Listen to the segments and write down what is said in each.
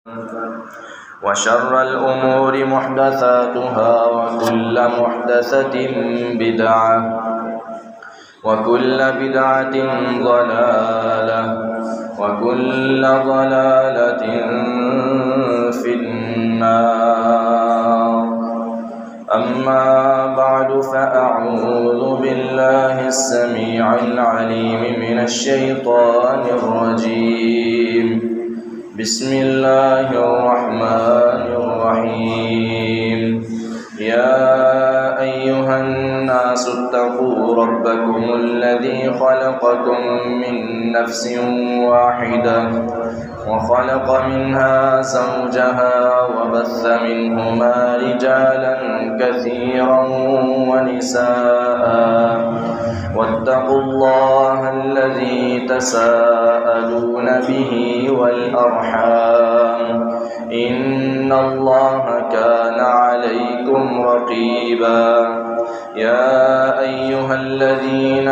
وشر الأمور محدثاتها وكل محدثة بدعة وكل بدعة ضلالة وكل ضلالة في النار. أما بعد فأعوذ بالله السميع العليم من الشيطان الرجيم. بسم الله الرحمن الرحيم. يا أيها الناس اتقوا ربكم الذي خلقكم من نفس واحدة وخلق منها زوجها وبث منهما رجالا كثيرا ونساء واتقوا الله الذي تساءلون به والأرحام إن الله كان عليكم رقيبا. يا أيها الذين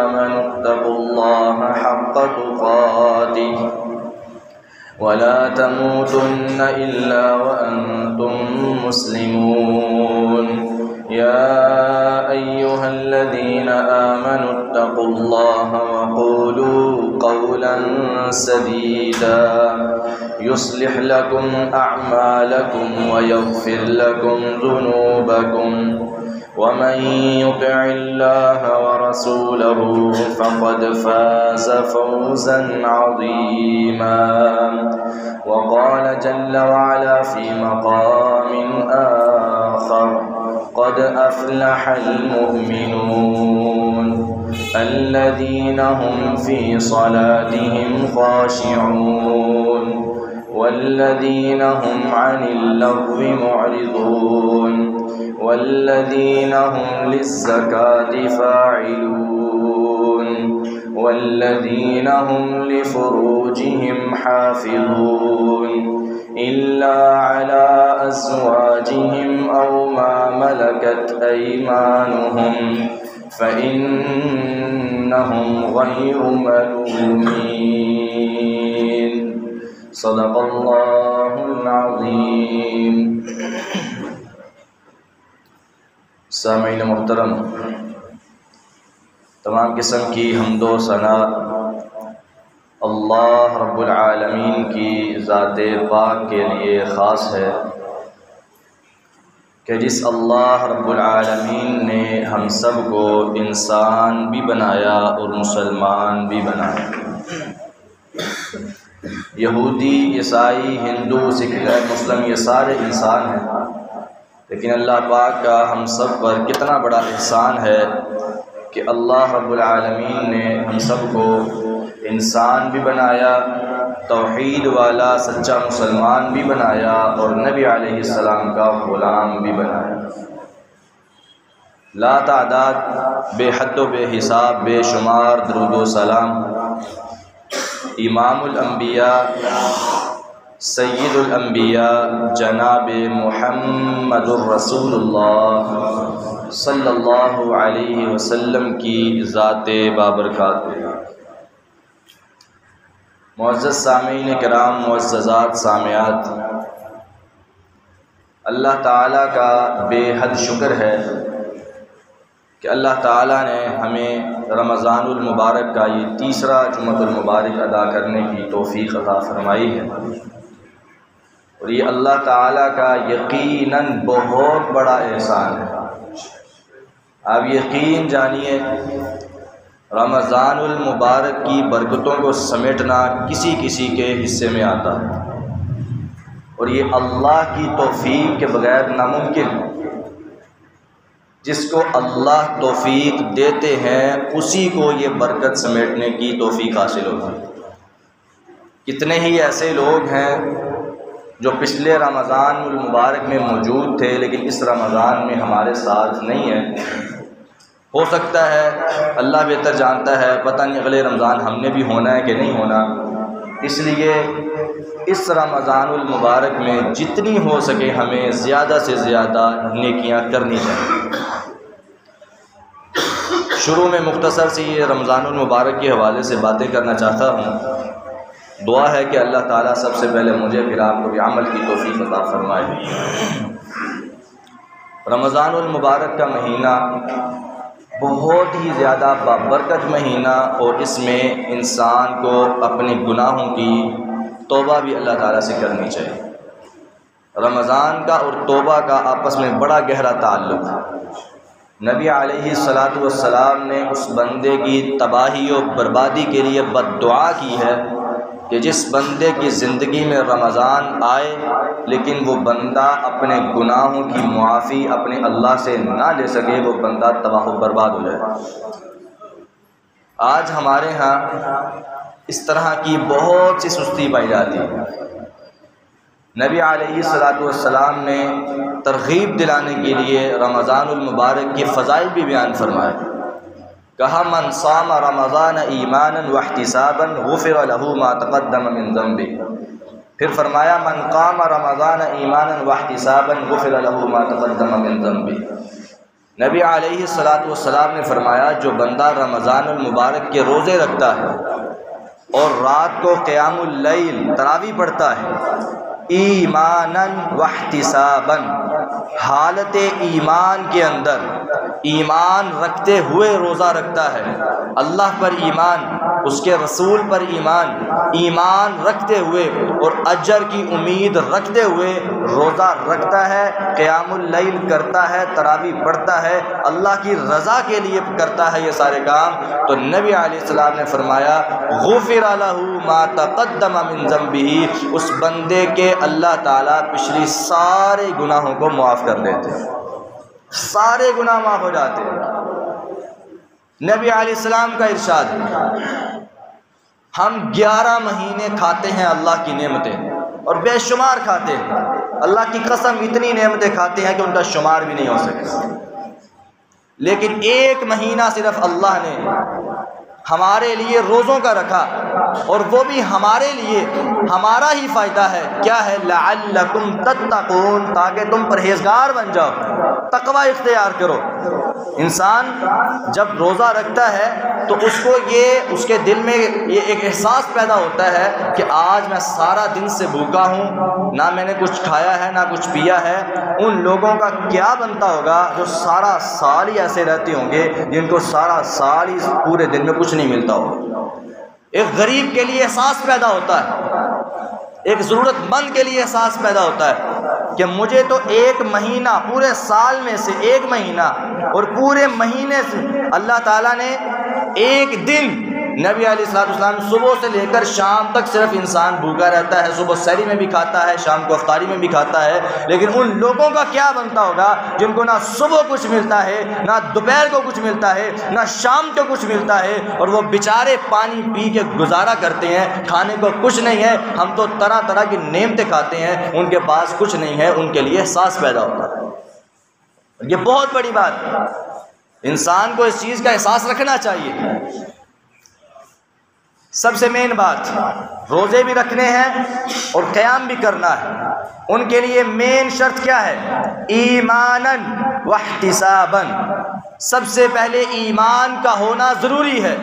آمنوا اتقوا الله حق تقاته ولا تموتن إلا وأنتم مسلمون. يا أيها الذين آمنوا اتقوا الله وقولوا قولا سديدا يصلح لكم أعمالكم ويغفر لكم ذنوبكم ومن يطع الله ورسوله فقد فاز فوزا عظيما. وقال جل وعلا في مقام آخر: قد أفلح المؤمنون الذين هم في صلاتهم خاشعون والذين هم عن اللغو معرضون والذين هم للزكاة فاعلون والذين هم لفروجهم حافظون إلا على أزواجهم أو ما ملكت أيمانهم فإنهم غير ملومين. صدق الله العظيم. سامعین محترم، تمام قسم کی حمد و ثنا اللہ رب العالمین کی ذات پاک کے لیے خاص ہے کہ جس اللہ رب العالمین نے ہم سب کو انسان بھی بنایا اور مسلمان بھی بنایا. یہودی، عیسائی، ہندو، سکھ، مسلم یہ سارے انسان ہیں، لیکن اللہ پاک کا ہم سب پر کتنا بڑا احسان ہے کہ اللہ رب العالمین نے ہم سب کو انسان بھی بنایا، توحید والا سچا مسلمان بھی بنایا اور نبی علیہ السلام کا غلام بھی بنایا. لا تعداد، بے حد و بے حساب، بے شمار درود و سلام امام الانبیاء سید الانبیاء جناب محمد الرسول اللہ صلی اللہ علیہ وسلم کی ذات بابرکات. معزز سامعین کرام، معززات سامعات، اللہ تعالیٰ کا بے حد شکر ہے کہ اللہ تعالیٰ نے ہمیں رمضان المبارک کا یہ تیسرا جمعۃ المبارک ادا کرنے کی توفیق عطا فرمائی ہے، اور یہ اللہ تعالیٰ کا یقیناً بہت بڑا احسان ہے. آپ یقین جانیے، رمضان المبارک کی برکتوں کو سمیٹنا کسی کے حصے میں آتا ہے، اور یہ اللہ کی توفیق کے بغیر ناممکن ہے. جس کو اللہ توفیق دیتے ہیں اسی کو یہ برکت سمیٹنے کی توفیق حاصل ہوتی ہے. کتنے ہی ایسے لوگ ہیں جو پچھلے رمضان المبارک میں موجود تھے لیکن اس رمضان میں ہمارے ساتھ نہیں ہیں. ہو سکتا ہے، اللہ بہتر جانتا ہے، پتہ نہیں اگلے رمضان ہم نے بھی ہونا ہے کہ نہیں ہونا. اس لیے اس رمضان المبارک میں جتنی ہو سکے ہمیں زیادہ سے زیادہ نیکیاں کرنی چاہیے. شروع میں مختصر سی یہ رمضان المبارک کے حوالے سے باتیں کرنا چاہتا ہوں دعا ہے کہ اللہ تعالیٰ سب سے پہلے مجھے پھر آپ کو بھی عمل کی توفیق عطا فرمائے۔ رمضان المبارک کا مہینہ بہت ہی زیادہ بابرکت مہینہ، اور اس میں انسان کو اپنے گناہوں کی توبہ بھی اللہ تعالیٰ سے کرنی چاہیے۔ رمضان کا اور توبہ کا آپس میں بڑا گہرا تعلق ہے۔ نبی علیہ الصلاۃ والسلام نے اس بندے کی تباہی و بربادی کے لیے بد دعا کی ہے کہ جس بندے کی زندگی میں رمضان آئے لیکن وہ بندہ اپنے گناہوں کی معافی اپنے اللہ سے نہ لے سکے، وہ بندہ تباہ و برباد ہو جائے۔ آج ہمارے ہاں اس طرح کی بہت سی سستی پائی جاتی ہے۔ نبی علیہ الصلاۃ والسلام نے ترغیب دلانے کے لیے رمضان المبارک کے فضائل بھی بیان فرمائے۔ کہا من صام رمضان ایمانا واحتسابا غفر له ما تقدم من ذنبه۔ پھر فرمایا من قام رمضان ایمانا واحتسابا غفر له ما تقدم من ذنبه۔ نبی علیہ الصلاۃ والسلام نے فرمایا جو بندہ رمضان المبارک کے روزے رکھتا ہے اور رات کو قیام اللیل تراویح پڑھتا ہے ایمانا واحتسابا، حالت ایمان کے اندر ایمان رکھتے ہوئے روزہ رکھتا ہے، اللہ پر ایمان، اس کے رسول پر ایمان رکھتے ہوئے اور اجر کی امید رکھتے ہوئے روزہ رکھتا ہے، قیام اللیل کرتا ہے، تراویح پڑھتا ہے، اللہ کی رضا کے لیے کرتا ہے یہ سارے کام، تو نبی علیہ السلام نے فرمایا غفر له ما تقدم من ذنبه، اس بندے کے اللہ تعالیٰ پچھلی سارے گناہوں کو معاف کر دیتے ہیں، سارے گناہ معاف ہو جاتے ہیں۔ نبی علیہ السلام کا ارشاد ہے ہم 11 مہینے کھاتے ہیں اللہ کی نعمتیں اور بے شمار کھاتے ہیں، اللہ کی قسم اتنی نعمتیں کھاتے ہیں کہ ان کا شمار بھی نہیں ہو سکتا، لیکن ایک مہینہ صرف اللہ نے ہمارے لیے روزوں کا رکھا، اور وہ بھی ہمارے لیے ہمارا ہی فائدہ ہے۔ کیا ہے؟ لعلکم تتقون، تاکہ تم پرہیزگار بن جاؤ، تقوی اختیار کرو۔ انسان جب روزہ رکھتا ہے تو اس کے دل میں یہ ایک احساس پیدا ہوتا ہے کہ آج میں سارا دن سے بھوکا ہوں، نہ میں نے کچھ کھایا ہے نہ کچھ پیا ہے۔ ان لوگوں کا کیا بنتا ہوگا جو سارا سال ہی ایسے رہتے ہوں گے، جن کو سارا سال ہی پورے دن میں کچھ نہیں ملتا ہوگا۔ ایک غریب کے لیے احساس پیدا ہوتا ہے، ایک ضرورت مند کے لیے احساس پیدا ہوتا ہے کہ مجھے تو ایک مہینہ، پورے سال میں سے ایک مہینہ اور پورے مہینے سے اللہ تعالیٰ نے ایک دن، نبی علیہ السلام صبح سے لے کر شام تک صرف انسان بھوکا رہتا ہے، صبح سحری میں بھی کھاتا ہے، شام کو افطاری میں بھی کھاتا ہے، لیکن ان لوگوں کا کیا بنتا ہوگا جن کو نہ صبح کچھ ملتا ہے، نہ دوپہر کو کچھ ملتا ہے، نہ شام کو کچھ ملتا ہے، اور وہ بیچارے پانی پی کے گزارا کرتے ہیں، کھانے کو کچھ نہیں ہے۔ ہم تو طرح طرح کی نعمتیں کھاتے ہیں، ان کے پاس کچھ نہیں ہے، ان کے لیے احساس پیدا ہوتا ہے۔ یہ بہت بڑی بات ہے، انسان کو اس چیز کا احساس رکھنا چاہیے۔ سب سے مین بات، روزے بھی رکھنے ہیں اور قیام بھی کرنا ہے۔ ان کے لیے مین شرط کیا ہے؟ ایماناً واحتساباً، سب سے پہلے ایمان کا ہونا ضروری ہے۔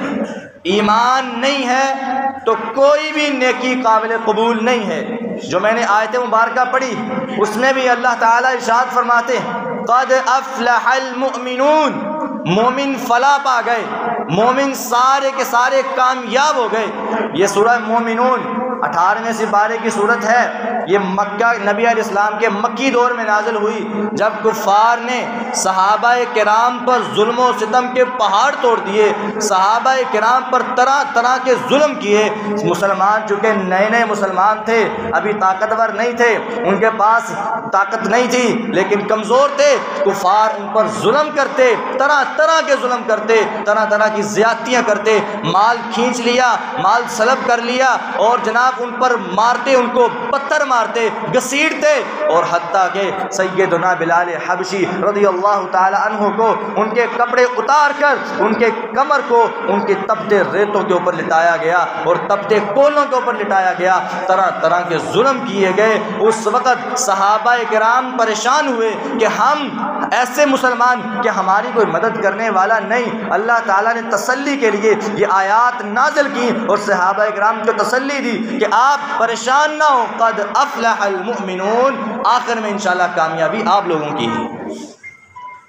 ایمان نہیں ہے تو کوئی بھی نیکی قابل قبول نہیں ہے۔ جو میں نے آیت مبارکہ پڑھی اس میں بھی اللہ تعالیٰ ارشاد فرماتے ہیں قد افلح المؤمنون، مومن فلاح پا گئے، مومن سارے کے سارے کامیاب ہو گئے۔ یہ سورہ مومنون 18ویں سپارے کی صورت ہے۔ یہ مکہ، نبی علیہ السلام کے مکی دور میں نازل ہوئی، جب کفار نے صحابہ کرام پر ظلم و ستم کے پہاڑ توڑ دیے، صحابہ کرام پر طرح طرح کے ظلم کیے۔ مسلمان چونکہ نئے نئے مسلمان تھے، ابھی طاقتور نہیں تھے، ان کے پاس طاقت نہیں تھی، لیکن کمزور تھے، کفار ان پر ظلم کرتے، طرح طرح کے ظلم کرتے، طرح طرح کی زیادتیاں کرتے، مال کھینچ لیا، مال سلب کر لیا، اور جناب ان پر مارتے، ان کو پتھر مارتے، گھسیٹتے، اور حتیٰ کہ سیدنا بلال حبشی رضی اللہ تعالی عنہ کو ان کے کپڑے اتار کر ان کے کمر کو ان کے تپتے ریتوں کے اوپر لٹایا گیا اور تپتے کولوں کے اوپر لٹایا گیا، طرح طرح کے ظلم کیے گئے۔ اس وقت صحابہ کرام پریشان ہوئے کہ ہم ایسے مسلمان کہ ہماری کوئی مدد کرنے والا نہیں، اللہ تعالیٰ نے تسلی کے لیے یہ آیات نازل کی اور صحابہ کرام کو تسلی دی کہ آپ پریشان نہ ہو، قد افلح المؤمنون، آخر میں انشاءاللہ کامیابی آپ لوگوں کی ہے،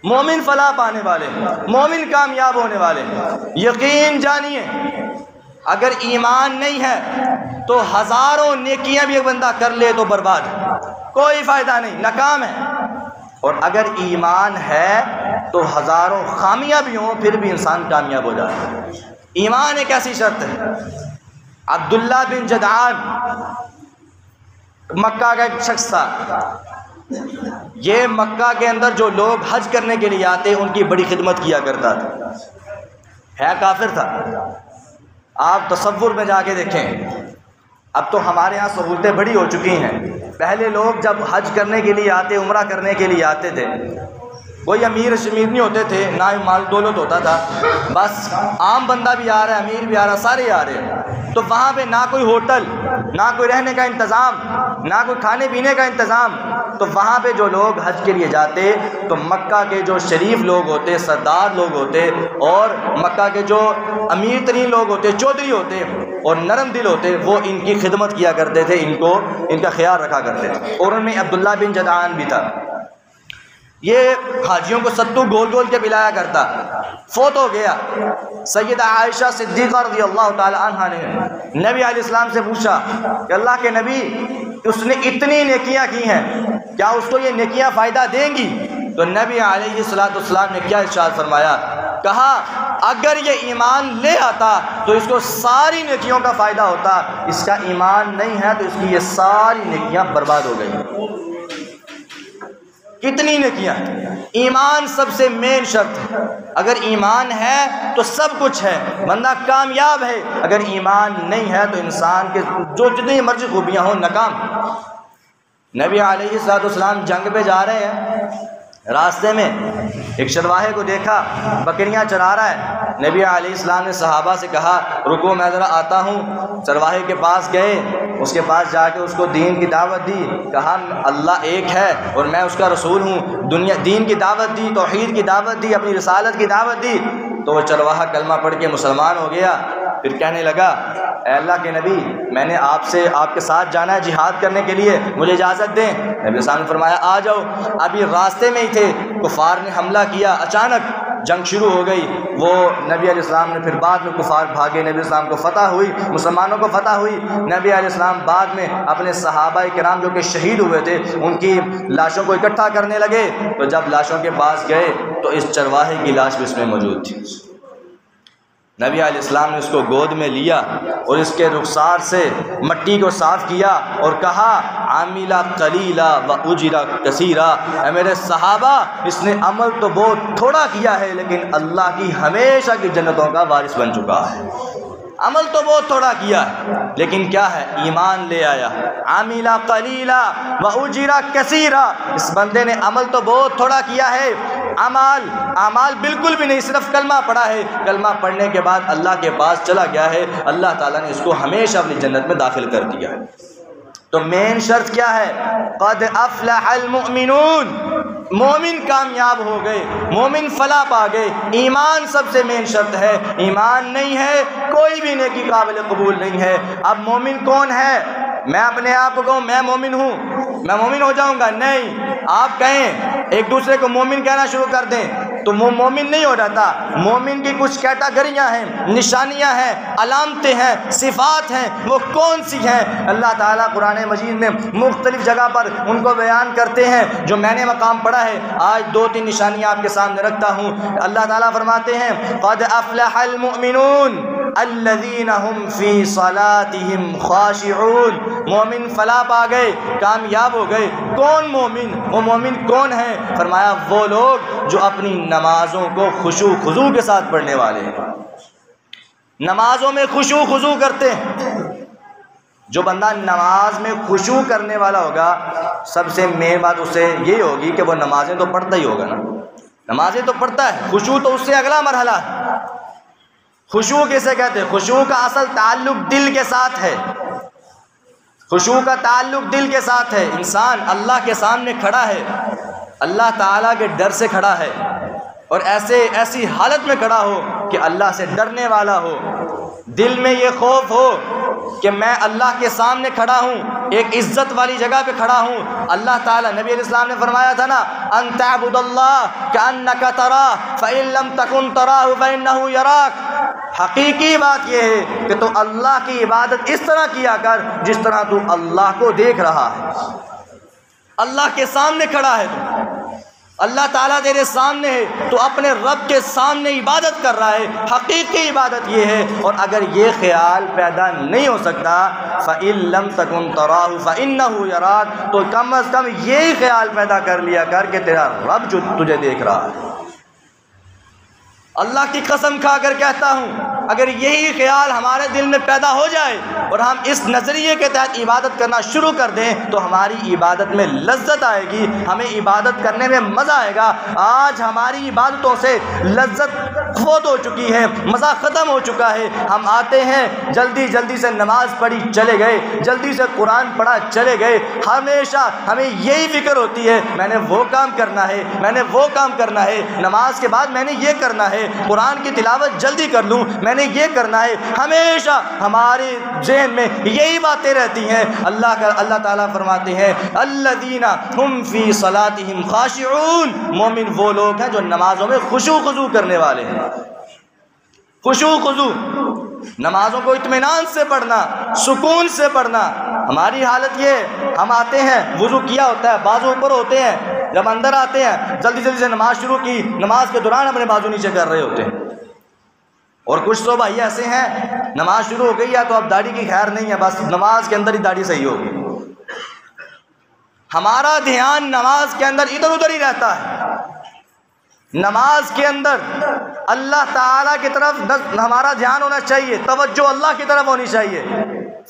مومن فلاح پانے والے، مومن کامیاب ہونے والے۔ یقین جانیے اگر ایمان نہیں ہے تو ہزاروں نیکیاں بھی ایک بندہ کر لے تو برباد، کوئی فائدہ نہیں، ناکام ہے، اور اگر ایمان ہے تو ہزاروں خامیاں بھی ہوں پھر بھی انسان کامیاب ہو جاتا ہے۔ ایمان ایک ایسی شرط ہے۔ عبداللہ بن جدعان مکہ کا ایک شخص تھا، یہ مکہ کے اندر جو لوگ حج کرنے کے لیے آتے ان کی بڑی خدمت کیا کرتا تھا، ہے کافر تھا۔ آپ تصور میں جا کے دیکھیں، اب تو ہمارے ہاں سہولتیں بڑی ہو چکی ہیں، پہلے لوگ جب حج کرنے کے لیے آتے، عمرہ کرنے کے لیے آتے تھے، کوئی امیر شمیر نہیں ہوتے تھے، نہ مال دولت ہوتا تھا، بس عام بندہ بھی آ رہا ہے، امیر بھی آ رہا ہے، سارے آ رہے ہیں، تو وہاں پہ نہ کوئی ہوٹل، نہ کوئی رہنے کا انتظام، نہ کوئی کھانے پینے کا انتظام، تو وہاں پہ جو لوگ حج کے لیے جاتے تو مکہ کے جو شریف لوگ ہوتے، سردار لوگ ہوتے، اور مکہ کے جو امیر ترین لوگ ہوتے، چودھری ہوتے اور نرم دل ہوتے، وہ ان کی خدمت کیا کرتے تھے، ان کا خیال رکھا کرتے تھے، اور ان میں عبداللہ بن جدعان بھی تھا۔ یہ حاجیوں کو ستو گول گول کے پلایا کرتا، فوت ہو گیا۔ سیدہ عائشہ صدیقہ رضی اللہ تعالی عنہ نے نبی علیہ السلام سے پوچھا کہ اللہ کے نبی، اس نے اتنی نیکیاں کی ہیں، کیا اس کو یہ نیکیاں فائدہ دیں گی؟ تو نبی علیہ السلام نے کیا ارشاد فرمایا؟ کہا اگر یہ ایمان لے آتا تو اس کو ساری نیکیوں کا فائدہ ہوتا، اس کا ایمان نہیں ہے تو اس کی یہ ساری نیکیاں برباد ہو گئی۔ کتنی نیکیاں، ایمان سب سے مین شرط ہے، اگر ایمان ہے تو سب کچھ ہے، بندہ کامیاب ہے، اگر ایمان نہیں ہے تو انسان کے جو جتنی مرضی خوبیاں ہوں ناکام۔ نبی علیہ السلام جنگ پہ جا رہے ہیں، راستے میں ایک چرواہے کو دیکھا بکریاں چرا رہا ہے، نبی علیہ السلام نے صحابہ سے کہا رکو میں ذرا آتا ہوں، چرواہے کے پاس گئے، اس کے پاس جا کے اس کو دین کی دعوت دی، کہا اللہ ایک ہے اور میں اس کا رسول ہوں، دین کی دعوت دی، توحید کی دعوت دی، اپنی رسالت کی دعوت دی، تو وہ چرواہا کلمہ پڑھ کے مسلمان ہو گیا۔ پھر کہنے لگا اے اللہ کے نبی، میں نے آپ کے ساتھ جانا ہے جہاد کرنے کے لیے، مجھے اجازت دیں۔ نبی صلی اللہ علیہ وسلم نے فرمایا آ جاؤ۔ ابھی راستے میں ہی تھے، کفار نے حملہ کیا، اچانک جنگ شروع ہو گئی، وہ نبی علیہ السلام نے پھر بعد میں کفار بھاگے، نبی علیہ السلام کو فتح ہوئی، مسلمانوں کو فتح ہوئی۔ نبی علیہ السلام بعد میں اپنے صحابہ کرام جو کہ شہید ہوئے تھے ان کی لاشوں کو اکٹھا کرنے لگے، تو جب لاشوں کے پاس گئے تو اس چرواہے کی لاش بھی اس میں موجود تھی۔ نبی علیہ السلام نے اس کو گود میں لیا اور اس کے رخسار سے مٹی کو صاف کیا اور کہا عاملہ قلیلہ و اجرہ کثیرہ، اے میرے صحابہ اس نے عمل تو بہت تھوڑا کیا ہے لیکن اللہ کی ہمیشہ کی جنتوں کا وارث بن چکا ہے۔ عمل تو بہت تھوڑا کیا ہے لیکن کیا ہے، ایمان لے آیا۔ عاملہ قلیلہ و اجرہ کثیرہ، اس بندے نے عمل تو بہت تھوڑا کیا ہے، اعمال بالکل بھی نہیں، صرف کلمہ پڑھا ہے، کلمہ پڑھنے کے بعد اللہ کے پاس چلا گیا ہے، اللہ تعالیٰ نے اس کو ہمیشہ اپنی جنت میں داخل کر دیا ہے۔ تو مین شرط کیا ہے؟ قد افلح المؤمنون، مومن کامیاب ہو گئے، مومن فلاح پا گئے۔ ایمان سب سے مین شرط ہے، ایمان نہیں ہے کوئی بھی نیکی قابل قبول نہیں ہے۔ اب مومن کون ہے؟ میں اپنے آپ کو کہوں میں مومن ہوں، میں مومن ہو جاؤں گا؟ نہیں، آپ کہیں ایک دوسرے کو مومن کہنا شروع کر دیں تو وہ مومن نہیں ہو جاتا۔ مومن کی کچھ کیٹاگریاں ہیں، نشانیاں ہیں، علامتیں ہیں، صفات ہیں، وہ کون سی ہیں؟ اللہ تعالیٰ قرآن مجید میں مختلف جگہ پر ان کو بیان کرتے ہیں، جو میں نے مقام پڑھا ہے آج 2-3 نشانیاں آپ کے سامنے رکھتا ہوں۔ اللہ تعالیٰ فرماتے ہیں قد افلح المؤمنون الذین هم فی صلاتهم خاشعون، مومن فلاح پا گئے، کامیاب ہو گئے۔ کون مومن؟ وہ مومن کون ہے؟ فرمایا وہ لوگ جو اپنی نمازوں کو خشوع خضوع کے ساتھ پڑھنے والے ہیں، نمازوں میں خشوع خضوع کرتے ہیں۔ جو بندہ نماز میں خشوع کرنے والا ہوگا، سب سے مین بات اس سے یہ ہوگی کہ وہ نمازیں تو پڑھتا ہی ہوگا نا، نمازیں تو پڑھتا ہے، خشوع تو اس سے اگلا مرحلہ ہے۔ خشوع کسے کہتے ہیں؟ خشوع کا اصل تعلق دل کے ساتھ ہے، خشوع کا تعلق دل کے ساتھ ہے۔ انسان اللہ کے سامنے کھڑا ہے، اللہ تعالیٰ کے ڈر سے کھڑا ہے اور ایسی حالت میں کھڑا ہو کہ اللہ سے ڈرنے والا ہو، دل میں یہ خوف ہو کہ میں اللہ کے سامنے کھڑا ہوں، ایک عزت والی جگہ پہ کھڑا ہوں۔ اللہ تعالیٰ، نبی علیہ السلام نے فرمایا تھا نا، ان تعبد اللہ کأنک تراہ فإن لم تکن تراہ فإنہ یراک۔ حقیقی بات یہ ہے کہ تو اللہ کی عبادت اس طرح کیا کر جس طرح تو اللہ کو دیکھ رہا ہے۔ اللہ کے سامنے کھڑا ہے تو اللہ تعالیٰ تیرے سامنے ہے، تو اپنے رب کے سامنے عبادت کر رہا ہے۔ حقیقی عبادت یہ ہے، اور اگر یہ خیال پیدا نہیں ہو سکتا فَإِن لَمْ تَكُنْ تَرَاهُ فَإِنَّهُ يَرَاكَ، تو کم از کم یہی خیال پیدا کر لیا کر کہ تیرا رب جو تجھے دیکھ رہا ہے۔ اللہ کی قسم کھا کر کہتا ہوں، اگر یہی خیال ہمارے دل میں پیدا ہو جائے اور ہم اس نظریے کے تحت عبادت کرنا شروع کر دیں تو ہماری عبادت میں لذت آئے گی، ہمیں عبادت کرنے میں مزہ آئے گا۔ آج ہماری عبادتوں سے لذت فوت ہو چکی ہے، مزہ ختم ہو چکا ہے۔ ہم آتے ہیں، جلدی سے نماز پڑھی چلے گئے، جلدی سے قرآن پڑھا چلے گئے۔ ہمیشہ ہمیں یہی فکر ہوتی ہے، میں نے وہ کام کرنا ہے، میں نے وہ کام کرنا ہے، نماز کے بعد میں نے یہ کرنا ہے، قرآن کی تلاوت جلدی کر لوں، میں نے یہ کرنا ہے۔ ہمیشہ ہمارے ذہن میں یہی باتیں رہتی ہیں۔ اللہ تعالیٰ فرماتے ہیں الذین هم فی صلاتہم خاشعون، مومن وہ لوگ ہیں جو نمازوں میں خشوع خضوع کرنے والے ہیں۔ خشوع خضوع، نمازوں کو اطمینان سے پڑھنا، سکون سے پڑھنا۔ ہماری حالت یہ، ہم آتے ہیں، وضو کیا ہوتا ہے، بازو اوپر ہوتے ہیں، جب اندر آتے ہیں جلدی سے نماز شروع کی، نماز کے دوران اپنے بازو نیچے کر رہے ہوتے ہیں۔ اور کچھ تو بھائی ایسے ہیں، نماز شروع ہو گئی ہے تو اب داڑھی کی خیر نہیں ہے، بس نماز کے اندر ہی داڑھی صحیح ہوگی۔ ہمارا دھیان نماز کے اندر ادھر ادھر ہی رہتا ہے۔ نماز کے اندر اللہ تعالیٰ کی طرف ہمارا دھیان ہونا چاہیے، توجہ اللہ کی طرف ہونی چاہیے۔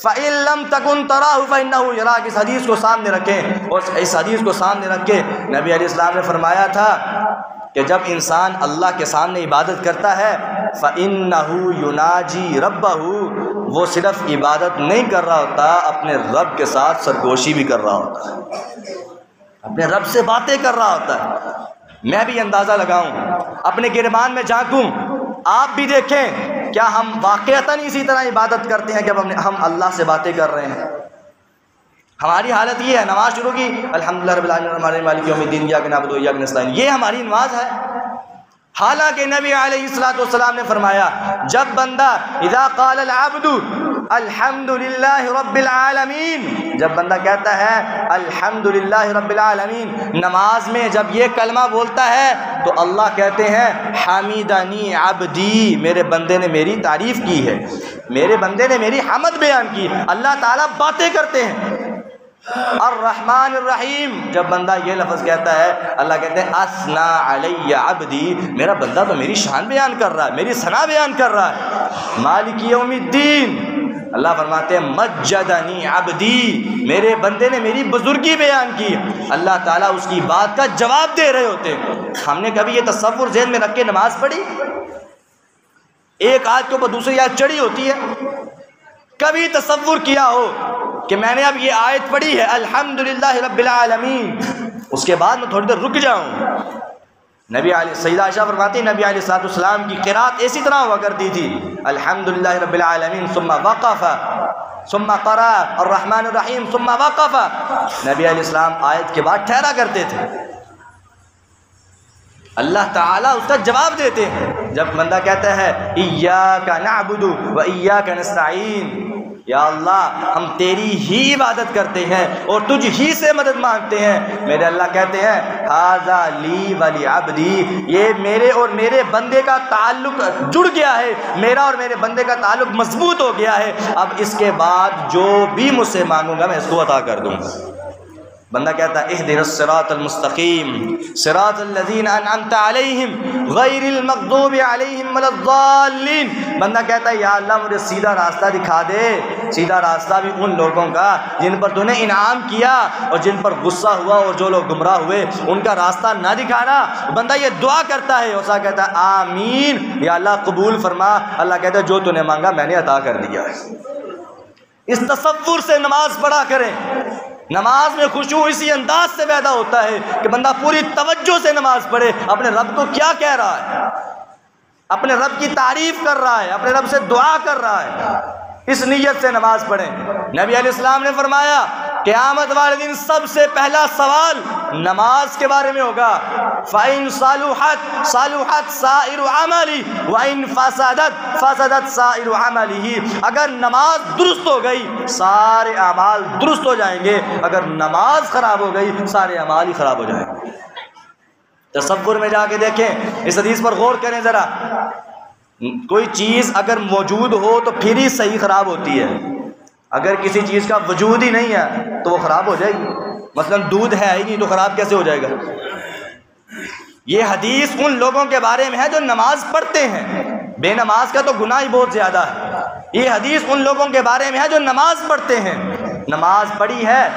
فَإِن لَمْ تَكُنْ تَرَاهُ فَإِنَّهُ يَرَاكَ، اس حدیث کو سامنے رکھیں، اور اس حدیث کو سامنے رکھ کے نبی علیہ السلام نے فرمایا تھا کہ جب انسان اللہ کے سامنے عبادت کرتا ہے فَإِنَّهُ يُنَاجِي رَبَّهُ، وہ صرف عبادت نہیں کر رہا ہوتا، اپنے رب کے ساتھ سرگوشی بھی کر رہا ہوتا ہے، اپنے رب سے باتیں کر رہا ہوتا ہے۔ میں بھی اندازہ لگاؤں، اپنے گربان میں جھانکوں، آپ بھی دیکھیں کیا ہم واقعتاً اسی طرح عبادت کرتے ہیں کہ ہم اللہ سے باتیں کر رہے ہیں؟ ہماری حالت یہ ہے، نماز شروع کی، الحمدللہ رب العالمین الرحمن مالک یوم الدین ایاک نعبد و ایاک نستعین، یہ ہماری نماز ہے۔ حالانکہ نبی علیہ الصلوۃ والسلام نے فرمایا جب بندہ اذا قال العبد الحمدللہ رب العالمین، جب بندہ کہتا ہے الحمدللہ رب العالمین نماز میں، جب یہ کلمہ بولتا ہے تو اللہ کہتے ہیں حمیدنی عبدی، میرے بندے نے میری تعریف کی ہے، میرے بندے نے میری حمد بیان کی۔ اللہ تعالیٰ باتیں کرتے ہیں۔ الرحمن الرحیم، جب بندہ یہ لفظ کہتا ہے اللہ کہتے ہیں اثنا علی عبدی، میرا بندہ تو میری شان بیان کر رہا ہے، میری ثنا بیان کر رہا ہے۔ مالک یوم الدین، اللہ فرماتے ہیں مجدنی عبدی، میرے بندے نے میری بزرگی بیان کی۔ اللہ تعالیٰ اس کی بات کا جواب دے رہے ہوتے ہیں۔ ہم نے کبھی یہ تصور ذہن میں رکھ کے نماز پڑھی؟ ایک آیت کے اوپر دوسری آیت چڑھی ہوتی ہے، کبھی تصور کیا ہو کہ میں نے اب یہ آیت پڑھی ہے الحمدللہ رب العالمین، اس کے بعد میں تھوڑی دیر رک جاؤں؟ نبی علیہ سیدہ عائشہ فرماتی ہیں نبی علیہ الصلوۃ والسلام کی قرات اسی طرح ہوا کرتی تھی، الحمدللہ رب العالمین ثم وقف ثم قرأ الرحمن الرحیم ثم وقف، نبی علیہ السلام آیت کے بعد ٹھہرا کرتے تھے۔ اللہ تعالیٰ اس کا جواب دیتے ہیں جب بندہ کہتا ہے ایاک نعبد و ایاک نستعین، یا اللہ ہم تیری ہی عبادت کرتے ہیں اور تجھ ہی سے مدد مانگتے ہیں۔ میرے اللہ کہتے ہیں ھذا لی ولی عبدی، یہ میرے اور میرے بندے کا تعلق جڑ گیا ہے، میرا اور میرے بندے کا تعلق مضبوط ہو گیا ہے، اب اس کے بعد جو بھی مجھ سے مانگوں گا میں اس کو عطا کر دوں گا۔ بندہ کہتا ہے اہدنا الصراط المستقیم صراط الذین انعمت علیہم غیر المغضوب علیہم ولا الضالین، بندہ کہتا ہے یا اللہ مجھے سیدھا راستہ دکھا دے، سیدھا راستہ بھی ان لوگوں کا جن پر تو نے انعام کیا، اور جن پر غصہ ہوا اور جو لوگ گمراہ ہوئے ان کا راستہ نہ دکھانا۔ بندہ یہ دعا کرتا ہے، اسا کہتا ہے آمین، یا اللہ قبول فرما۔ اللہ کہتا ہے جو تو نے مانگا میں نے عطا کر دیا۔ اس تصور سے نماز پڑھا کریں، نماز میں خشوع اسی انداز سے پیدا ہوتا ہے کہ بندہ پوری توجہ سے نماز پڑھے، اپنے رب کو کیا کہہ رہا ہے، اپنے رب کی تعریف کر رہا ہے، اپنے رب سے دعا کر رہا ہے، اس نیت سے نماز پڑھیں۔ نبی علیہ السلام نے فرمایا قیامت والے دن سب سے پہلا سوال نماز کے بارے میں ہوگا، فَإِن صَلُحَتْ صَلُحَتْ سَائِرُ عَمَلِهِ وَإِن فَسَدَتْ فَسَدَتْ سَائِرُ عَمَلِهِ۔ اگر نماز درست ہو گئی سارے اعمال درست ہو جائیں گے، اگر نماز خراب ہو گئی سارے اعمال ہی خراب ہو جائیں گے۔ تصور میں جا کے دیکھیں، اس حدیث پر غور کریں ذرا، کوئی چیز اگر موجود ہو تو پھر ہی صحیح خراب ہوتی ہے، اگر کسی چیز کا وجود ہی نہیں ہے تو وہ خراب ہو جائے گی۔ مثلا دودھ ہے ہی نہیں تو خراب کیسے ہو جائے گا؟ یہ حدیث ان لوگوں کے بارے میں ہے جو نماز پڑھتے ہیں، بے نماز کا تو گناہ ہی بہت زیادہ ہے۔ یہ حدیث ان لوگوں کے بارے میں ہے جو نماز پڑھتے ہیں، نماز پڑھی ہے،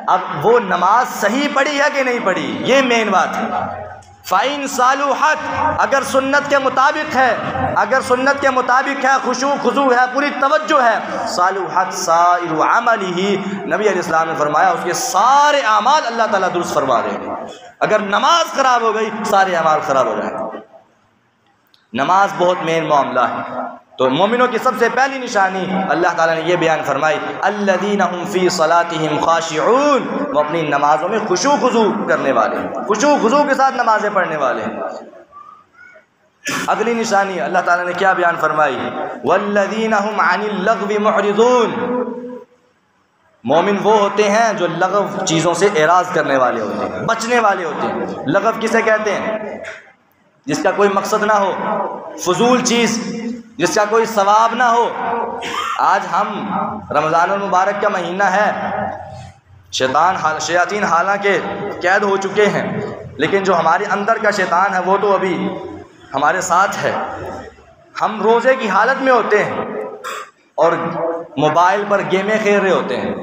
اب وہ نماز صحیح پڑھی ہے کہ نہیں پڑھی، یہ مین بات ہے۔ فَإِن صَلُحَتْ اگر سنت کے مطابق ہے، اگر سنت کے مطابق ہے، خشوع خضوع ہے، پوری توجہ ہے، صَلُحَتْ سَائِرُ عَمَلِهِ، نبی علیہ السلام نے فرمایا اس کے سارے اعمال اللہ تعالیٰ درست فرما دیں گے۔ اگر نماز خراب ہو گئی سارے اعمال خراب ہو جائیں گے۔ نماز بہت مین معاملہ ہے، تو مومنوں کی سب سے پہلی نشانی اللہ تعالیٰ نے یہ بیان فرمائی الذین هم فی صلاتہم خاشعون، وہ اپنی نمازوں میں خشوع خضوع کرنے والے ہیں، خشوع خضوع کے ساتھ نمازیں پڑھنے والے ہیں۔ اگلی نشانی اللہ تعالیٰ نے کیا بیان فرمائی والذین هم عن اللغو معرضون، مومن وہ ہوتے ہیں جو لغو چیزوں سے اعراض کرنے والے ہوتے ہیں، بچنے والے ہوتے ہیں۔ لغو کسے کہتے ہیں؟ جس کا کوئی مقصد نہ ہو، فضول چیز جس کا کوئی ثواب نہ ہو۔ آج ہم رمضان المبارک کا مہینہ ہے، شیاطین حالانکہ قید ہو چکے ہیں، لیکن جو ہمارے اندر کا شیطان ہے وہ تو ابھی ہمارے ساتھ ہے۔ ہم روزے کی حالت میں ہوتے ہیں اور موبائل پر گیمیں کھیل رہے ہوتے ہیں،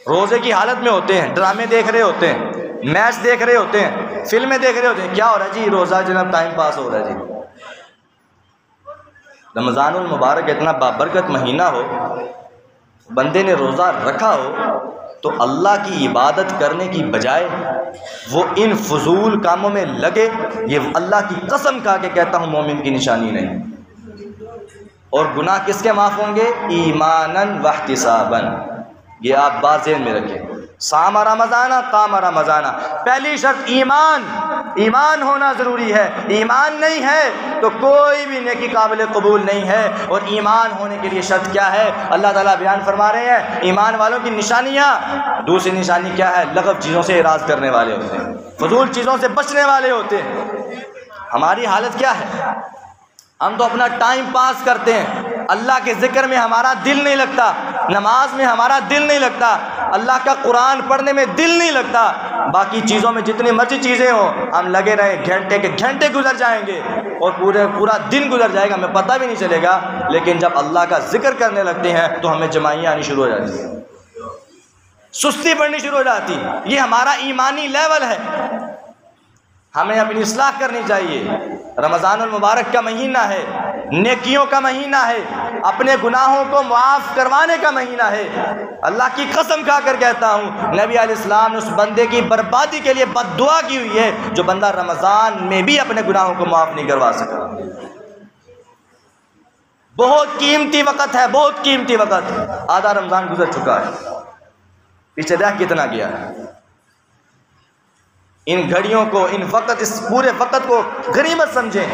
روزے کی حالت میں ہوتے ہیں، ڈرامے دیکھ رہے ہوتے ہیں، میچ دیکھ رہے ہوتے ہیں، فلمیں دیکھ رہے ہوتے ہیں۔ کیا ہو رہا ہے جی؟ روزہ جناب ٹائم پاس ہو رہا ہے جی۔ رمضان المبارک اتنا بابرکت مہینہ ہو، بندے نے روزہ رکھا ہو تو اللہ کی عبادت کرنے کی بجائے وہ ان فضول کاموں میں لگے، یہ اللہ کی قسم کھا کے کہتا ہوں مومن کی نشانی نہیں۔ اور گناہ کس کے معاف ہوں گے؟ ایماناً واحتساباً، یہ آپ بات ذہن میں رکھیں۔ صام رمضان قام رمضان، پہلی شرط ایمان، ایمان ہونا ضروری ہے، ایمان نہیں ہے تو کوئی بھی نیکی قابل قبول نہیں ہے۔ اور ایمان ہونے کے لیے شرط کیا ہے؟ اللہ تعالیٰ بیان فرما رہے ہیں ایمان والوں کی نشانیاں۔ دوسری نشانی کیا ہے؟ لغو چیزوں سے اعراض کرنے والے ہوتے ہیں، فضول چیزوں سے بچنے والے ہوتے ہیں۔ ہماری حالت کیا ہے؟ ہم تو اپنا ٹائم پاس کرتے ہیں، اللہ کے ذکر میں ہمارا دل نہیں لگتا، نماز میں ہمارا دل نہیں لگتا، اللہ کا قرآن پڑھنے میں دل نہیں لگتا، باقی چیزوں میں جتنی مرضی چیزیں ہوں ہم لگے رہیں، گھنٹے کے گھنٹے گزر جائیں گے اور پورا دن گزر جائے گا، ہمیں پتہ بھی نہیں چلے گا۔ لیکن جب اللہ کا ذکر کرنے لگتے ہیں تو ہمیں جمائیاں آنی شروع ہو جاتی ہیں، سستی پڑنی شروع ہو جاتی۔ یہ ہمارا ایمانی لیول ہے، ہمیں اپنی اصلاح کرنی چاہیے۔ رمضان المبارک کا مہینہ ہے، نیکیوں کا مہینہ ہے، اپنے گناہوں کو معاف کروانے کا مہینہ ہے۔ اللہ کی قسم کھا کر کہتا ہوں نبی علیہ السلام نے اس بندے کی بربادی کے لیے بد دعا کی ہوئی ہے جو بندہ رمضان میں بھی اپنے گناہوں کو معاف نہیں کروا سکا۔ بہت قیمتی وقت ہے، بہت قیمتی وقت۔ آدھا رمضان گزر چکا ہے، پیچھے دیکھ کتنا گیا ہے۔ ان گھڑیوں کو، ان وقت، اس پورے وقت کو غنیمت سمجھیں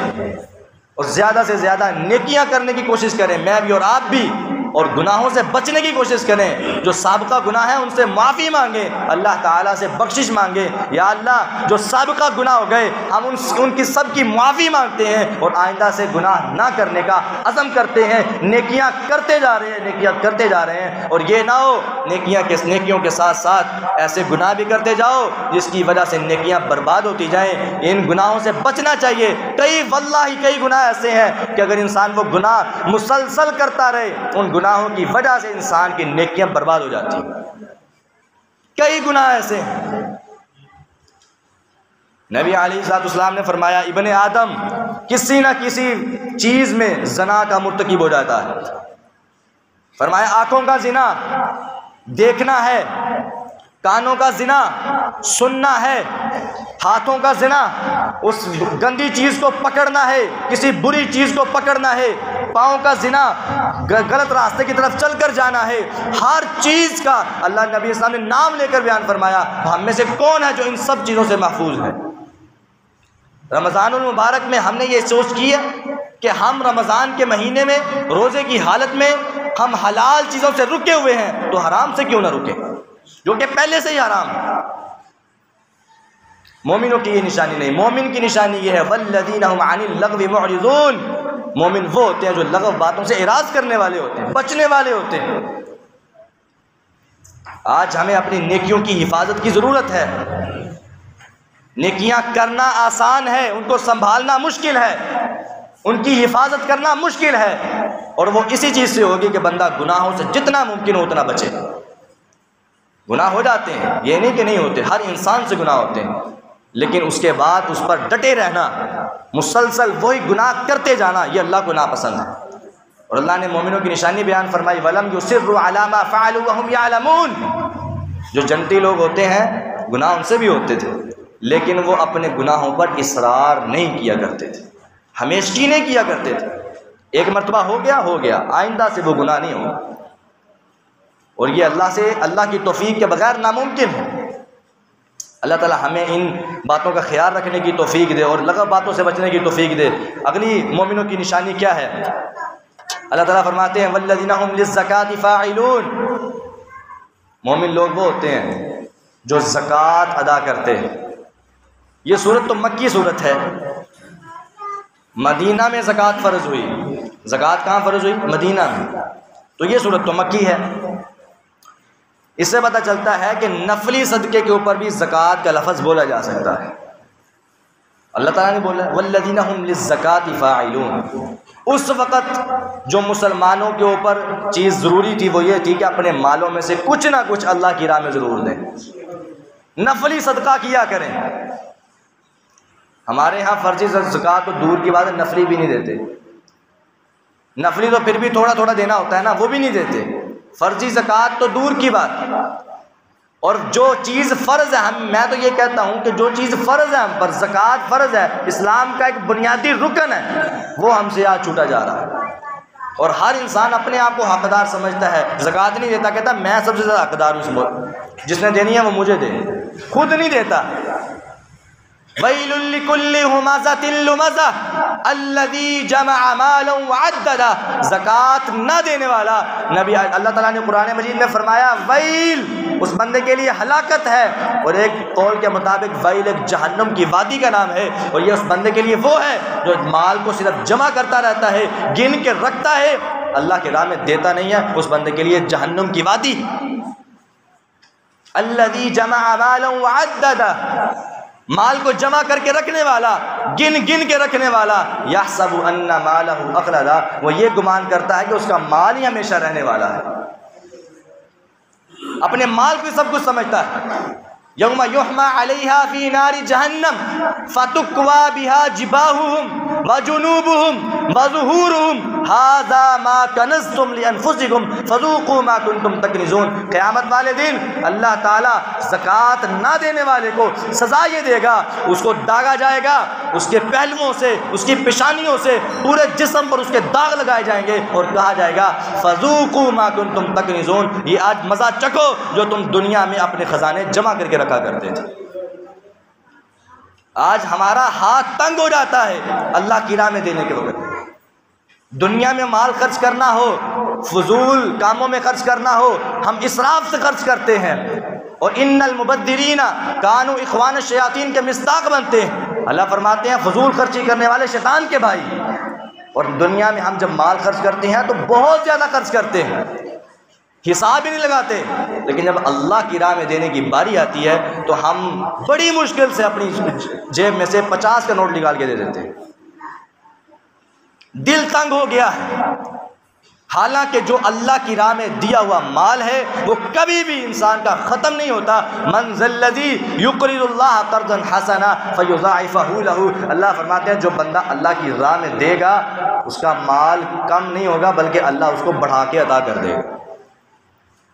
اور زیادہ سے زیادہ نیکیاں کرنے کی کوشش کریں، میں بھی اور آپ بھی، اور گناہوں سے بچنے کی کوشش کریں۔ جو سابقہ گناہ ہے ان سے معافی مانگیں، اللہ تعالیٰ سے بخشش مانگیں، یا اللہ جو سابقہ گناہ ہو گئے ہم ان کی سب کی معافی مانگتے ہیں اور آئندہ سے گناہ نہ کرنے کا عزم کرتے ہیں، نیکیاں کرتے جا رہے ہیں، نیکیاں کرتے جا رہے ہیں، اور یہ نہ ہو نیکیوں کے ساتھ ساتھ ایسے گناہ بھی کرتے جاؤ جس کی وجہ سے نیکیاں برباد ہوتی جائیں۔ ان گناہوں سے بچنا چاہیے۔ کئی گناہ ایسے ہیں کہ اگر انسان وہ گناہ مسلسل کرتا رہے ان گناہوں کی وجہ سے انسان کی نیکیاں برباد ہو جاتی ہیں۔ کئی گناہ ایسے ہیں۔ نبی علیہ السلام نے فرمایا ابن آدم کسی نہ کسی چیز میں زنا کا مرتکب ہو جاتا ہے۔ فرمایا آنکھوں کا زنا دیکھنا ہے، کانوں کا زنا سننا ہے، ہاتھوں کا زنا اس گندی چیز کو پکڑنا ہے، کسی بری چیز کو پکڑنا ہے، پاؤں کا زنا غلط راستے کی طرف چل کر جانا ہے، ہر چیز کا اللہ نبی اسلام نے نام لے کر بیان فرمایا۔ ہم میں سے کون ہے جو ان سب چیزوں سے محفوظ ہے؟ رمضان المبارک میں ہم نے یہ سوچ کی ہے کہ ہم رمضان کے مہینے میں روزے کی حالت میں ہم حلال چیزوں سے رکے ہوئے ہیں، تو حرام سے کیوں نہ رکیں جو کہ پہلے سے ہی حرام ہے۔ مومنوں کی یہ نشانی نہیں، مومن کی نشانی یہ ہے والذین هم عن اللغو معرضون، مومن وہ ہوتے ہیں جو لغو باتوں سے اعراض کرنے والے ہوتے ہیں، بچنے والے ہوتے ہیں۔ آج ہمیں اپنی نیکیوں کی حفاظت کی ضرورت ہے۔ نیکیاں کرنا آسان ہے، ان کو سنبھالنا مشکل ہے، ان کی حفاظت کرنا مشکل ہے، اور وہ اسی چیز سے ہوگی کہ بندہ گناہوں سے جتنا ممکن ہو اتنا بچے۔ گناہ ہو جاتے ہیں، یہ نہیں کہ نہیں ہوتے، ہر انسان سے گناہ ہوتے ہیں، لیکن اس کے بعد اس پر ڈٹے رہنا، مسلسل وہی گناہ کرتے جانا، یہ اللہ کو ناپسند ہے۔ اور اللہ نے مومنوں کی نشانی بیان فرمائی وَلَمْ يُصِرُّوا عَلَىٰ مَا فَعَلُوا وَهُمْ يَعْلَمُونَ، جو جنتی لوگ ہوتے ہیں گناہ ان سے بھی ہوتے تھے، لیکن وہ اپنے گناہوں پر اصرار نہیں کیا کرتے تھے، ہمیشگی نہیں کیا کرتے تھے۔ ایک مرتبہ ہو گیا، آئندہ سے وہ گناہ نہیں ہوگا، اور یہ اللہ کی توفیق کے بغیر ناممکن ہے۔ اللہ تعالی ہمیں ان باتوں کا خیال رکھنے کی توفیق دے اور لغو باتوں سے بچنے کی توفیق دے۔ اگلی مومنوں کی نشانی کیا ہے؟ اللہ تعالیٰ فرماتے ہیں والذین هم للزکاۃ فاعلون، مومن لوگ وہ ہوتے ہیں جو زکوٰۃ ادا کرتے ہیں۔ یہ صورت تو مکی صورت ہے، مدینہ میں زکوٰۃ فرض ہوئی، زکوٰۃ کہاں فرض ہوئی؟ مدینہ میں، تو یہ صورت تو مکی ہے۔ اس سے پتہ چلتا ہے کہ نفلی صدقے کے اوپر بھی زکوٰۃ کا لفظ بولا جا سکتا ہے۔ اللہ تعالیٰ نے بولا والذین هم للزکاۃ فاعلون۔ اس وقت جو مسلمانوں کے اوپر چیز ضروری تھی وہ یہ تھی کہ اپنے مالوں میں سے کچھ نہ کچھ اللہ کی راہ میں ضرور دیں، نفلی صدقہ کیا کریں۔ ہمارے ہاں فرضی زکوٰۃ تو دور کی بات ہے، نفلی بھی نہیں دیتے، نفلی تو پھر بھی تھوڑا تھوڑا دینا ہوتا ہے نا، وہ بھی نہیں دیتے، فرضی زکوٰۃ تو دور کی بات۔ اور جو چیز فرض ہے، میں تو یہ کہتا ہوں کہ جو چیز فرض ہے ہم پر، زکوٰۃ فرض ہے، اسلام کا ایک بنیادی رکن ہے، وہ ہم سے آج چھوٹا جا رہا ہے۔ اور ہر انسان اپنے آپ کو حقدار سمجھتا ہے، زکوٰۃ نہیں دیتا، کہتا میں سب سے زیادہ حقدار ہوں، جس نے دینی ہے وہ مجھے دے، خود نہیں دیتا۔ وَيْلٌ لِّكُلِّ هُمَزَةٍ لُمَزَةٍ الَّذِي جَمَعَ مَالًا وَعَدَّدَهُ، زکوٰۃ نہ دینے والا، نبی اللہ تعالیٰ نے قرآن مجید میں فرمایا ویل، اس بندے کے لیے ہلاکت ہے، اور ایک قول کے مطابق ویل ایک جہنم کی وادی کا نام ہے، اور یہ اس بندے کے لیے وہ ہے جو مال کو صرف جمع کرتا رہتا ہے، گن کے رکھتا ہے، اللہ کے راہ میں دیتا نہیں ہے، اس بندے کے لیے جہنم کی وادی۔ الَّذِي جَمَعَ مَالًا وَعَدَّدَهُ، مال کو جمع کر کے رکھنے والا، گن گن کے رکھنے والا، یحسب ان مالہ اخلدا، وہ یہ گمان کرتا ہے کہ اس کا مال ہی ہمیشہ رہنے والا ہے، اپنے مال کو سب کچھ سمجھتا ہے۔ یوم یحمى علیہا فی نار جہنم فتکوی بہا جباہہم وجنوبہم وظہورہم ھذا ما کنزتم لانفسکم فذوقوا ما کنتم تکنزون۔ قیامت والے دن اللہ تعالیٰ زکوٰۃ نہ دینے والے کو سزا یہ دے گا، اس کو داغا جائے گا، اس کے پہلوؤں سے، اس کی پیشانیوں سے، پورے جسم پر اس کے داغ لگائے جائیں گے، اور کہا جائے گا فذوقوا ما کنتم تکنزون، یہ آج مزہ چکھو جو تم دنیا میں اپنے خزانے جمع کر کے رکھا کرتے تھے۔ آج ہمارا ہاتھ تنگ ہو جاتا ہے اللہ کی راہ میں دینے کے وقت، دنیا میں مال خرچ کرنا ہو، فضول کاموں میں خرچ کرنا ہو، ہم اسراف سے خرچ کرتے ہیں، اور ان المبذرین کانوا اخوان الشیاطین کے مصداق بنتے ہیں۔ اللہ فرماتے ہیں فضول خرچی کرنے والے شیطان کے بھائی۔ اور دنیا میں ہم جب مال خرچ کرتے ہیں تو بہت زیادہ خرچ کرتے ہیں، حساب ہی نہیں لگاتے، لیکن جب اللہ کی راہ میں دینے کی باری آتی ہے تو ہم بڑی مشکل سے اپنی جیب میں سے 50 کا نوٹ نکال کے دے دیتے ہیں، دل تنگ ہو گیا ہے۔ حالانکہ جو اللہ کی راہ میں دیا ہوا مال ہے وہ کبھی بھی انسان کا ختم نہیں ہوتا۔ من ذا الذی یقرض اللہ قرضا حسنا فیضاعفہ لہ، اللہ فرماتے ہیں جو بندہ اللہ کی راہ میں دے گا اس کا مال کم نہیں ہوگا بلکہ اللہ اس کو بڑھا کے عطا کر دے گا۔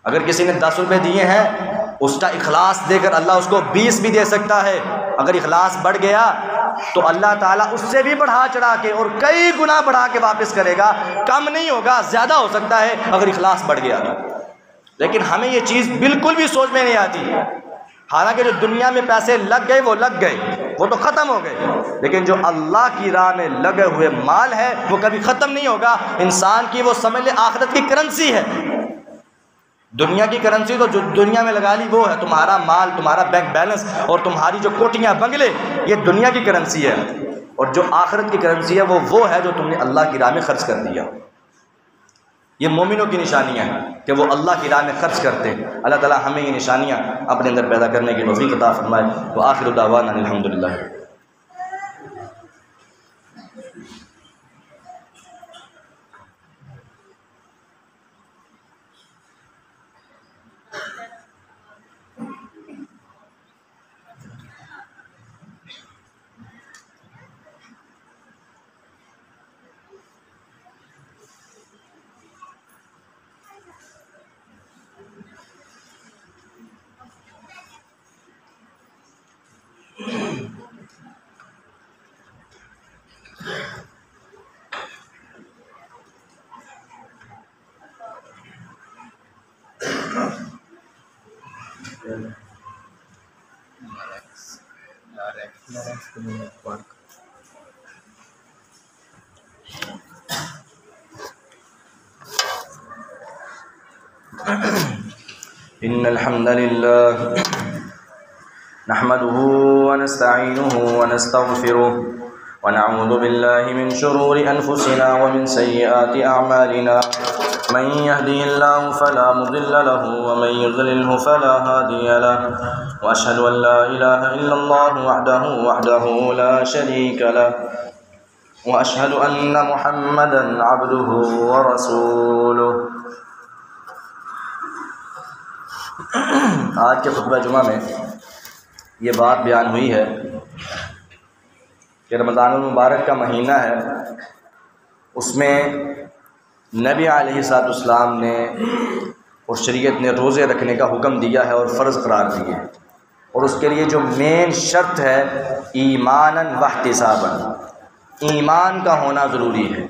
اگر کسی نے 10 روپے دیے ہیں اس کا اخلاص دے کر اللہ اس کو 20 بھی دے سکتا ہے۔ اگر اخلاص بڑھ گیا تو اللہ تعالیٰ اس سے بھی بڑھا چڑھا کے اور کئی گنا بڑھا کے واپس کرے گا، کم نہیں ہوگا، زیادہ ہو سکتا ہے اگر اخلاص بڑھ گیا تو۔ لیکن ہمیں یہ چیز بالکل بھی سوچ میں نہیں آتی۔ حالانکہ جو دنیا میں پیسے لگ گئے وہ لگ گئے، وہ تو ختم ہو گئے، لیکن جو اللہ کی راہ میں لگے ہوئے مال ہے وہ کبھی ختم نہیں ہوگا۔ انسان کی وہ سمجھ لے آخرت کی کرنسی ہے۔ دنیا کی کرنسی تو جو دنیا میں لگا لی وہ ہے تمہارا مال، تمہارا بینک بیلنس اور تمہاری جو کوٹیاں بنگلے، یہ دنیا کی کرنسی ہے۔ اور جو آخرت کی کرنسی ہے وہ ہے جو تم نے اللہ کی راہ میں خرچ کر دیا۔ یہ مومنوں کی نشانیاں ہیں کہ وہ اللہ کی راہ میں خرچ کرتے ہیں۔ اللہ تعالیٰ ہمیں یہ نشانیاں اپنے اندر پیدا کرنے کی توفیق عطا فرمائے۔ وآخر دعوانا الحمدللہ۔ إن الحمد لله نحمده ونستعينه ونستغفره ونعوذ بالله من شرور أنفسنا ومن سيئات أعمالنا من يهده الله فلا مضل له ومن يضلله فلا هادي له وأشهد أن لا إله إلا الله وحده لا شريك له وأشهد أن محمدا عبده ورسوله۔ آج کے خطبہ جمعہ میں یہ بات بیان ہوئی ہے کہ رمضان المبارک کا مہینہ ہے، اس میں نبی علیہ الصلوۃ والسلام نے اور شریعت نے روزے رکھنے کا حکم دیا ہے اور فرض قرار دیے، اور اس کے لیے جو مین شرط ہے ایماناً واحتساباً، ایمان کا ہونا ضروری ہے۔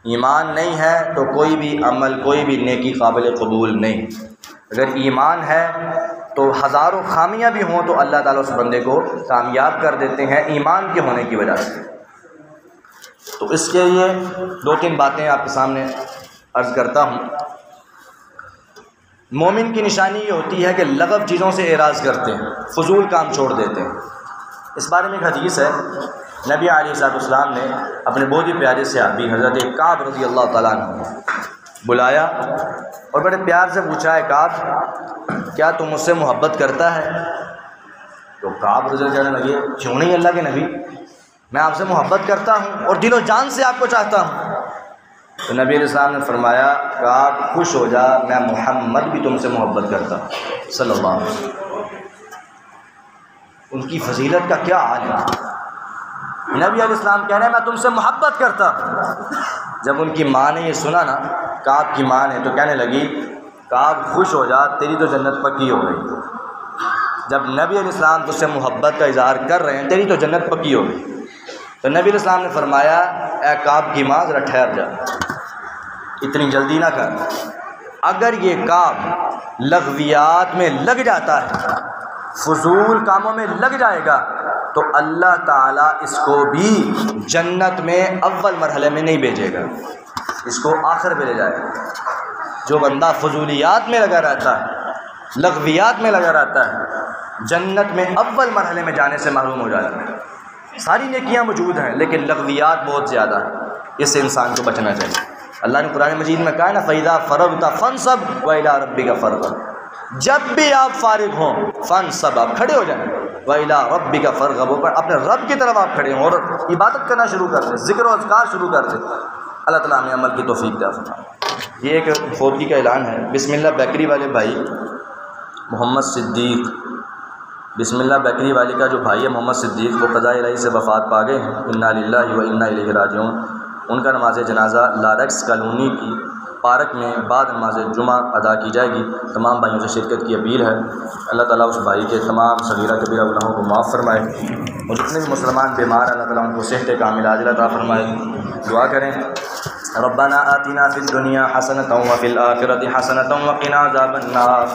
ایمان نہیں ہے تو کوئی بھی عمل، کوئی بھی نیکی قابل قبول نہیں۔ اگر ایمان ہے تو ہزاروں خامیاں بھی ہوں تو اللہ تعالیٰ اس بندے کو کامیاب کر دیتے ہیں ایمان کے ہونے کی وجہ سے۔ تو اس کے لیے 2-3 باتیں آپ کے سامنے عرض کرتا ہوں۔ مومن کی نشانی یہ ہوتی ہے کہ لغو چیزوں سے اعراض کرتے ہیں، فضول کام چھوڑ دیتے ہیں۔ اس بارے میں ایک حدیث ہے، نبی علیہ الصلوۃ والسلام نے اپنے بہت ہی پیارے صحابی حضرت کعب رضی اللہ تعالیٰ عنہ بلایا اور بڑے پیار سے پوچھا، ہے کعب کیا تم مجھ سے محبت کرتا ہے؟ تو کعب رضی اللہ کہنے لگے، کیوں نہیں اللہ کے نبی، میں آپ سے محبت کرتا ہوں اور دل و جان سے آپ کو چاہتا ہوں۔ تو نبی علیہ السلام نے فرمایا، کعب خوش ہو جا، میں محمد بھی تم سے محبت کرتا ہوں صلی اللہ علیہ وسلم۔ ان کی فضیلت کا کیا حال ہے، نبی علیہ السلام کہہ رہے ہیں میں تم سے محبت کرتا ہوں۔ جب ان کی ماں نے یہ سنا نا، کعب کی ماں نے، تو کہنے لگی، کعب خوش ہو جا، تیری تو جنت پکی ہو گئی۔ جب نبی علیہ السلام تجھ سے محبت کا اظہار کر رہے ہیں، تیری تو جنت پکی ہو گئی۔ تو نبی علیہ السلام نے فرمایا، اے کعب کی ماں ذرا ٹھہر جا، اتنی جلدی نہ کر۔ اگر یہ کعب لغویات میں لگ جاتا ہے، فضول کاموں میں لگ جائے گا، تو اللہ تعالیٰ اس کو بھی جنت میں اول مرحلے میں نہیں بھیجے گا، اس کو آخر میں لے جائے گا۔ جو بندہ فضولیات میں لگا رہتا ہے، لغویات میں لگا رہتا ہے، جنت میں اول مرحلے میں جانے سے محروم ہو جاتا ہے۔ ساری نیکیاں موجود ہیں لیکن لغویات بہت زیادہ ہیں، اس سے انسان کو بچنا چاہیے۔ اللہ نے قرآن مجید میں کہا ہے نا، فَإِذَا فَرَغْتَ فَانْصَبْ وَإِلَىٰ رَبِّكَ فَارْغَب، جب بھی آپ فارغ ہوں، فَانْصَبْ، آپ کھڑے ہو جائیں، وَإِلَىٰ رَبِّكَ فَارْغَب، اپنے رب کی طرف آپ کھڑے ہوں اور عبادت کرنا شروع کر دیں، ذکر و اذکار شروع کر دیں۔ اللہ تعالیٰ ہمیں عمل کی توفیق دے فرمائے۔ یہ ایک فوتگی کا اعلان ہے۔ بسم اللہ بیکری والے بھائی محمد صدیق، بسم اللہ بیکری والے کا جو بھائی ہے محمد صدیق، وہ قضاء الہی سے وفات پا گئے ہیں، انا للہ و انا الیہ راجعون۔ ان کا نماز جنازہ لارکس کالونی کی پارک میں بعد نماز جمعہ ادا کی جائے گی۔ تمام بھائیوں سے شرکت کی اپیل ہے۔ اللہ تعالیٰ اس بھائی کے تمام صغیرہ کبیرہ گناہوں کو معاف فرمائے، اور جتنے بھی مسلمان بیمار ہیں اللہ تعالیٰ ان کو صحت کاملہ عاجلہ عطا فرمائے۔ دعا کریں۔ ربنا آتنا فی الدنیا حسنۃ وفی الآخرۃ حسنۃ وقنا عذاب النار۔